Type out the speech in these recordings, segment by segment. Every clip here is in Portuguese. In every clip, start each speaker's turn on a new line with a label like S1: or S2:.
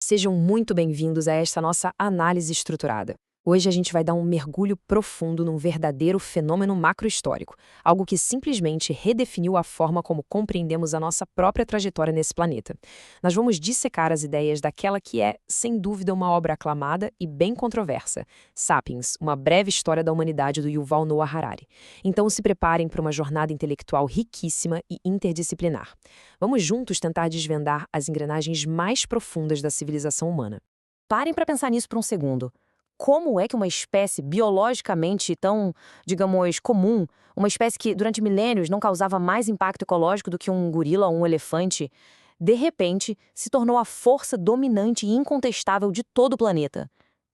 S1: Sejam muito bem-vindos a esta nossa análise estruturada. Hoje a gente vai dar um mergulho profundo num verdadeiro fenômeno macrohistórico, algo que simplesmente redefiniu a forma como compreendemos a nossa própria trajetória nesse planeta. Nós vamos dissecar as ideias daquela que é, sem dúvida, uma obra aclamada e bem controversa, Sapiens, uma breve história da humanidade do Yuval Noah Harari. Então se preparem para uma jornada intelectual riquíssima e interdisciplinar. Vamos juntos tentar desvendar as engrenagens mais profundas da civilização humana.
S2: Parem para pensar nisso por um segundo. Como é que uma espécie biologicamente tão, digamos, comum, uma espécie que durante milênios não causava mais impacto ecológico do que um gorila ou um elefante, de repente se tornou a força dominante e incontestável de todo o planeta?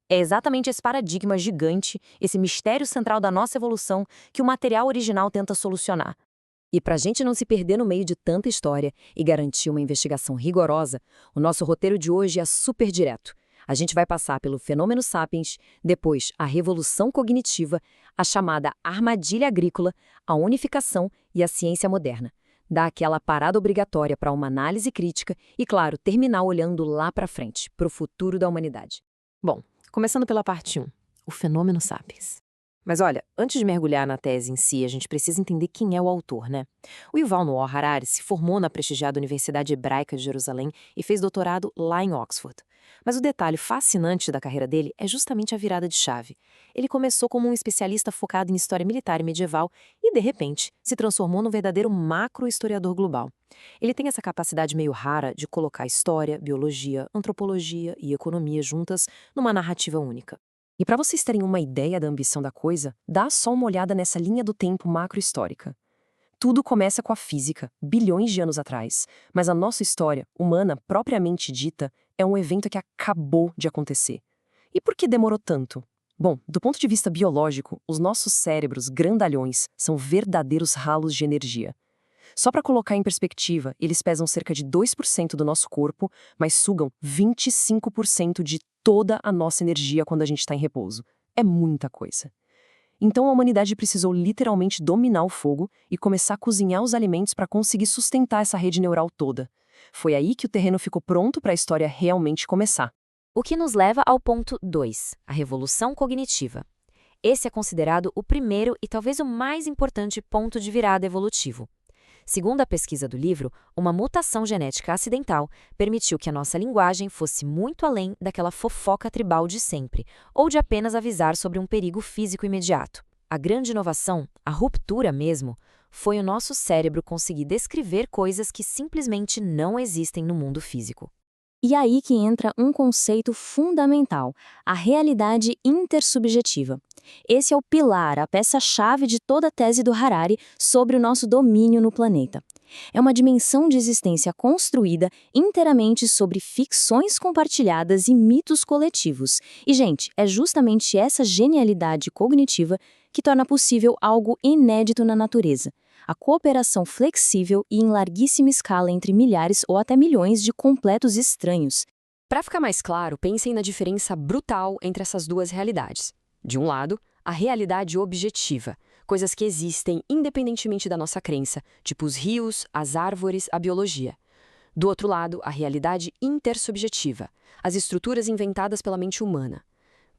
S2: É exatamente esse paradigma gigante, esse mistério central da nossa evolução, que o material original tenta solucionar.
S3: E para a gente não se perder no meio de tanta história e garantir uma investigação rigorosa, o nosso roteiro de hoje é super direto. A gente vai passar pelo fenômeno Sapiens, depois a revolução cognitiva, a chamada armadilha agrícola, a unificação e a ciência moderna. Dar aquela parada obrigatória para uma análise crítica e, claro, terminar olhando lá para frente, para o futuro da humanidade.
S1: Bom, começando pela parte 1, o fenômeno Sapiens. Mas olha, antes de mergulhar na tese em si, a gente precisa entender quem é o autor, né? O Yuval Noah Harari se formou na prestigiada Universidade Hebraica de Jerusalém e fez doutorado lá em Oxford. Mas o detalhe fascinante da carreira dele é justamente a virada de chave. Ele começou como um especialista focado em história militar e medieval e, de repente, se transformou num verdadeiro macro-historiador global. Ele tem essa capacidade meio rara de colocar história, biologia, antropologia e economia juntas numa narrativa única. E para vocês terem uma ideia da ambição da coisa, dá só uma olhada nessa linha do tempo macrohistórica. Tudo começa com a física, bilhões de anos atrás, mas a nossa história, humana propriamente dita, é um evento que acabou de acontecer. E por que demorou tanto? Bom, do ponto de vista biológico, os nossos cérebros grandalhões são verdadeiros ralos de energia. Só para colocar em perspectiva, eles pesam cerca de 2% do nosso corpo, mas sugam 25% de toda a nossa energia quando a gente está em repouso. É muita coisa. Então a humanidade precisou literalmente dominar o fogo e começar a cozinhar os alimentos para conseguir sustentar essa rede neural toda. Foi aí que o terreno ficou pronto para a história realmente começar.
S3: O que nos leva ao ponto 2, a revolução cognitiva. Esse é considerado o primeiro e talvez o mais importante ponto de virada evolutivo. Segundo a pesquisa do livro, uma mutação genética acidental permitiu que a nossa linguagem fosse muito além daquela fofoca tribal de sempre, ou de apenas avisar sobre um perigo físico imediato. A grande inovação, a ruptura mesmo, foi o nosso cérebro conseguir descrever coisas que simplesmente não existem no mundo físico.
S2: E aí que entra um conceito fundamental, a realidade intersubjetiva. Esse é o pilar, a peça-chave de toda a tese do Harari sobre o nosso domínio no planeta. É uma dimensão de existência construída inteiramente sobre ficções compartilhadas e mitos coletivos. E, gente, é justamente essa genialidade cognitiva que torna possível algo inédito na natureza: a cooperação flexível e em larguíssima escala entre milhares ou até milhões de completos estranhos.
S1: Para ficar mais claro, pensem na diferença brutal entre essas duas realidades. De um lado, a realidade objetiva, coisas que existem independentemente da nossa crença, tipo os rios, as árvores, a biologia. Do outro lado, a realidade intersubjetiva, as estruturas inventadas pela mente humana.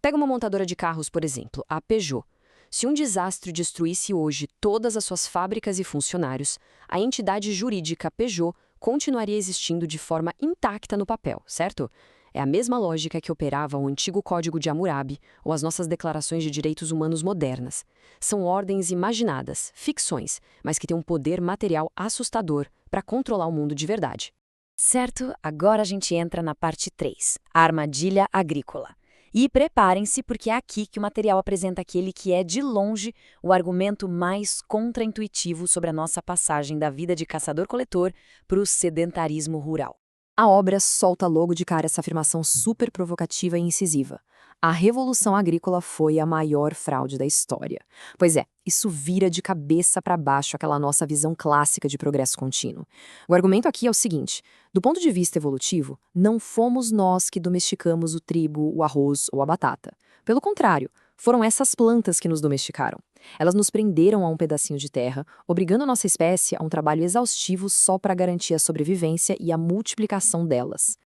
S1: Pega uma montadora de carros, por exemplo, a Peugeot. Se um desastre destruísse hoje todas as suas fábricas e funcionários, a entidade jurídica Peugeot continuaria existindo de forma intacta no papel, certo? É a mesma lógica que operava o antigo Código de Hammurabi ou as nossas declarações de direitos humanos modernas. São ordens imaginadas, ficções, mas que têm um poder material assustador para controlar o mundo de verdade.
S3: Certo, agora a gente entra na parte 3, a armadilha agrícola. E preparem-se, porque é aqui que o material apresenta aquele que é, de longe, o argumento mais contraintuitivo sobre a nossa passagem da vida de caçador-coletor para o sedentarismo rural.
S1: A obra solta logo de cara essa afirmação super provocativa e incisiva. A revolução agrícola foi a maior fraude da história. Pois é, isso vira de cabeça para baixo aquela nossa visão clássica de progresso contínuo. O argumento aqui é o seguinte: do ponto de vista evolutivo, não fomos nós que domesticamos o trigo, o arroz ou a batata. Pelo contrário, foram essas plantas que nos domesticaram. Elas nos prenderam a um pedacinho de terra, obrigando a nossa espécie a um trabalho exaustivo só para garantir a sobrevivência e a multiplicação delas.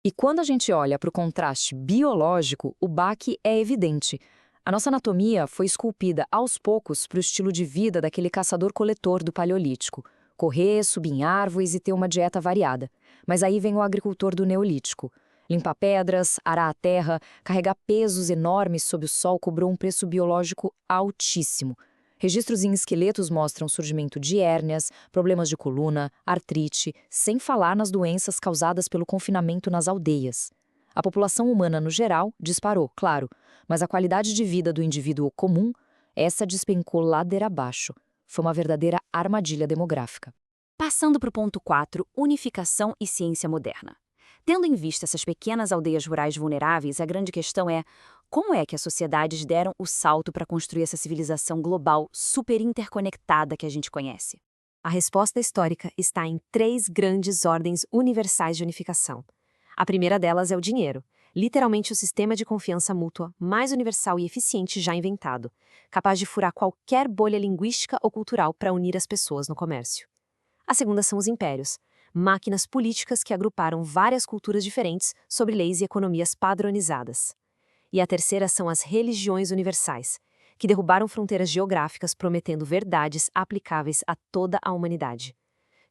S4: E quando a gente olha para o contraste biológico, o baque é evidente. A nossa anatomia foi esculpida aos poucos para o estilo de vida daquele caçador-coletor do Paleolítico. Correr, subir em árvores e ter uma dieta variada. Mas aí vem o agricultor do Neolítico. Limpar pedras, arar a terra, carregar pesos enormes sob o sol cobrou um preço biológico altíssimo. Registros em esqueletos mostram surgimento de hérnias, problemas de coluna, artrite, sem falar nas doenças causadas pelo confinamento nas aldeias. A população humana no geral disparou, claro, mas a qualidade de vida do indivíduo comum, essa despencou ladeira abaixo. Foi uma verdadeira armadilha demográfica.
S2: Passando para o ponto 4, unificação e ciência moderna. Tendo em vista essas pequenas aldeias rurais vulneráveis, a grande questão é como é que as sociedades deram o salto para construir essa civilização global super interconectada que a gente conhece?
S1: A resposta histórica está em 3 grandes ordens universais de unificação. A primeira delas é o dinheiro, literalmente o sistema de confiança mútua mais universal e eficiente já inventado, capaz de furar qualquer bolha linguística ou cultural para unir as pessoas no comércio. A segunda são os impérios, máquinas políticas que agruparam várias culturas diferentes sobre leis e economias padronizadas. E a terceira são as religiões universais, que derrubaram fronteiras geográficas prometendo verdades aplicáveis a toda a humanidade.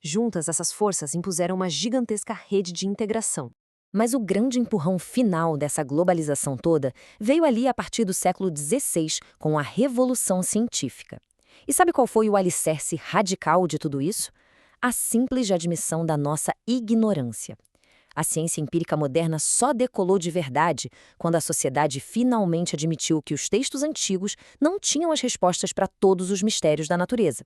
S1: Juntas, essas forças impuseram uma gigantesca rede de integração.
S3: Mas o grande empurrão final dessa globalização toda veio ali a partir do século XVI, com a Revolução Científica. E sabe qual foi o alicerce radical de tudo isso? A simples admissão da nossa ignorância. A ciência empírica moderna só decolou de verdade quando a sociedade finalmente admitiu que os textos antigos não tinham as respostas para todos os mistérios da natureza.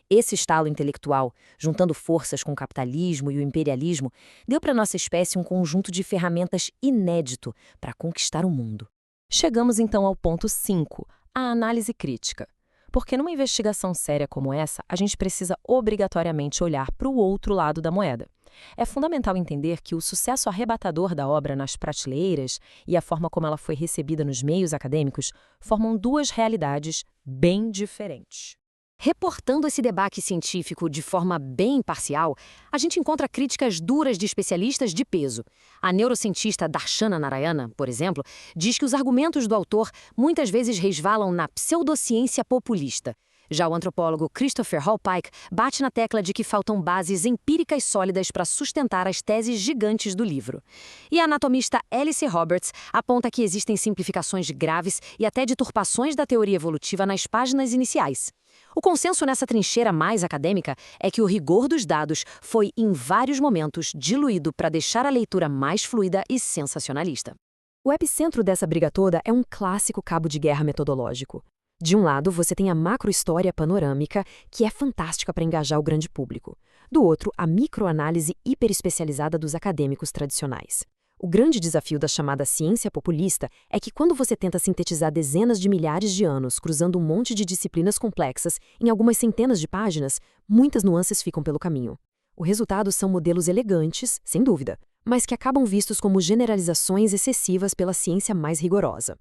S3: Esse estalo intelectual, juntando forças com o capitalismo e o imperialismo, deu para nossa espécie um conjunto de ferramentas inédito para conquistar o mundo. Chegamos então ao ponto 5, a análise crítica. Porque numa investigação séria como essa, a gente precisa obrigatoriamente olhar para o outro lado da moeda. É fundamental entender que o sucesso arrebatador da obra nas prateleiras e a forma como ela foi recebida nos meios acadêmicos formam 2 realidades bem diferentes.
S2: Reportando esse debate científico de forma bem imparcial, a gente encontra críticas duras de especialistas de peso. A neurocientista Darshana Narayana, por exemplo, diz que os argumentos do autor muitas vezes resvalam na pseudociência populista. Já o antropólogo Christopher Hall Pike bate na tecla de que faltam bases empíricas sólidas para sustentar as teses gigantes do livro. E a anatomista Alice Roberts aponta que existem simplificações graves e até deturpações da teoria evolutiva nas páginas iniciais. O consenso nessa trincheira mais acadêmica é que o rigor dos dados foi, em vários momentos, diluído para deixar a leitura mais fluida e sensacionalista.
S1: O epicentro dessa briga toda é um clássico cabo de guerra metodológico. De um lado, você tem a macrohistória panorâmica, que é fantástica para engajar o grande público. Do outro, a microanálise hiperespecializada dos acadêmicos tradicionais. O grande desafio da chamada ciência populista é que quando você tenta sintetizar dezenas de milhares de anos cruzando um monte de disciplinas complexas em algumas centenas de páginas, muitas nuances ficam pelo caminho. O resultado são modelos elegantes, sem dúvida, mas que acabam vistos como generalizações excessivas pela ciência mais rigorosa.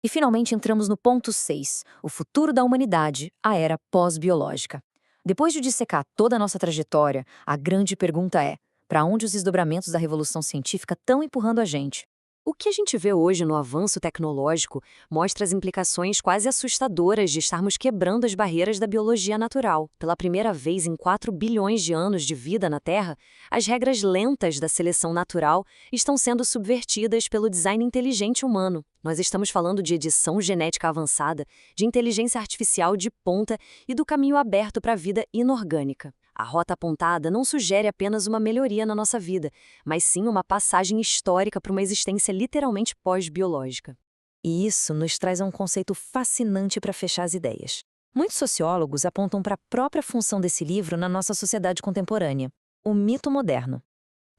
S2: E finalmente entramos no ponto 6, o futuro da humanidade, a era pós-biológica. Depois de dissecar toda a nossa trajetória, a grande pergunta é: para onde os desdobramentos da revolução científica estão empurrando a gente?
S3: O que a gente vê hoje no avanço tecnológico mostra as implicações quase assustadoras de estarmos quebrando as barreiras da biologia natural. Pela primeira vez em 4 bilhões de anos de vida na Terra, as regras lentas da seleção natural estão sendo subvertidas pelo design inteligente humano. Nós estamos falando de edição genética avançada, de inteligência artificial de ponta e do caminho aberto para a vida inorgânica. A rota apontada não sugere apenas uma melhoria na nossa vida, mas sim uma passagem histórica para uma existência literalmente pós-biológica. E isso nos traz a um conceito fascinante para fechar as ideias. Muitos sociólogos apontam para a própria função desse livro na nossa sociedade contemporânea, o mito moderno.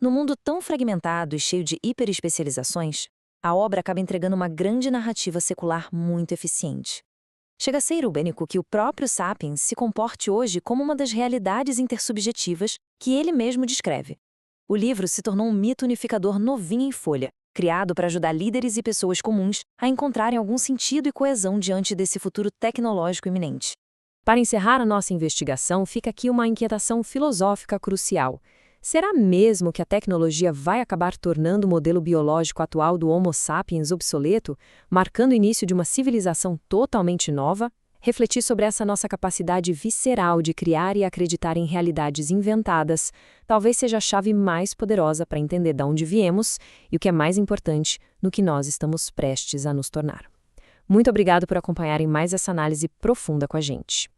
S3: No mundo tão fragmentado e cheio de hiperespecializações, a obra acaba entregando uma grande narrativa secular muito eficiente. Chega a ser irônico que o próprio Sapiens se comporte hoje como uma das realidades intersubjetivas que ele mesmo descreve. O livro se tornou um mito unificador novinho em folha, criado para ajudar líderes e pessoas comuns a encontrarem algum sentido e coesão diante desse futuro tecnológico iminente.
S1: Para encerrar a nossa investigação, fica aqui uma inquietação filosófica crucial. Será mesmo que a tecnologia vai acabar tornando o modelo biológico atual do Homo sapiens obsoleto, marcando o início de uma civilização totalmente nova? Refletir sobre essa nossa capacidade visceral de criar e acreditar em realidades inventadas talvez seja a chave mais poderosa para entender de onde viemos e, o que é mais importante, no que nós estamos prestes a nos tornar. Muito obrigado por acompanharem mais essa análise profunda com a gente.